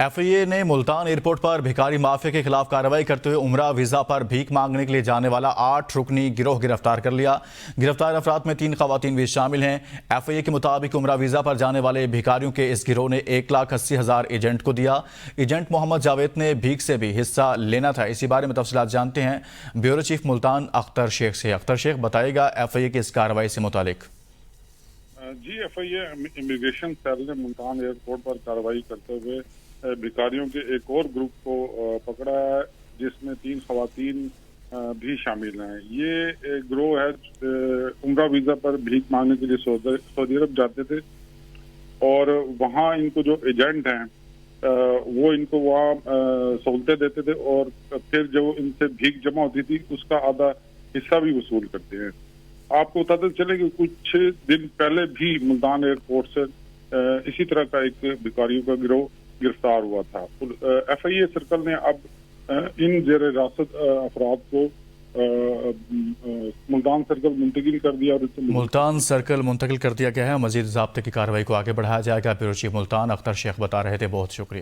FIA ने Multan airport पर भिखारी माफिया के खिलाफ कार्रवाई करते हुए उम्रा वीजा पर भीख मांगने के लिए जाने वाला 8 रुकनी गिरोह गिरफ्तार कर लिया। गिरफ्तार अफराद में 3 खवातीन भी शामिल हैं। एफआईए के मुताबिक उम्रा वीजा पर जाने वाले भिखारियों के इस गिरोह ने 1,80,000 एजेंट को दिया। एजेंट मोहम्मद जावेद ने भीख से भी हिस्सा लेना था। इसी बारे में तफसीलात जानते हैं ब्यूरो चीफ मुल्तान अख्तर शेख से। अख्तर शेख, बताएगा एफआईए की इस कार्रवाई से मुतालिक। जी, एफआईए इमिग्रेशन सेल ने मुल्तान एयरपोर्ट पर कार्रवाई करते हुए भिखारियों के एक और ग्रुप को पकड़ा है, जिसमें 3 खवातीन भी शामिल हैं। ये ग्रोह है, उम्रा वीजा पर भीख मांगने के लिए सऊदी अरब जाते थे और वहाँ इनको जो एजेंट हैं वो इनको वहाँ सहूलतें देते थे और फिर जो इनसे भीख जमा होती थी उसका आधा हिस्सा भी वसूल करते हैं। आपको बताते चले कि कुछ दिन पहले भी मुल्तान एयरपोर्ट से इसी तरह का एक भिखारियों का गिरोह गिरफ्तार हुआ था। एफआईए सर्कल ने अब इन जेर हिरासत अफराद को मुल्तान सर्कल मुंतकिल कर दिया और मुल्तान सर्कल मुंतकिल कर दिया गया है। मजीद ज़ाब्ते की कार्रवाई को आगे बढ़ाया जाएगा। ब्यूरो चीफ मुल्तान अख्तर शेख बता रहे थे। बहुत शुक्रिया।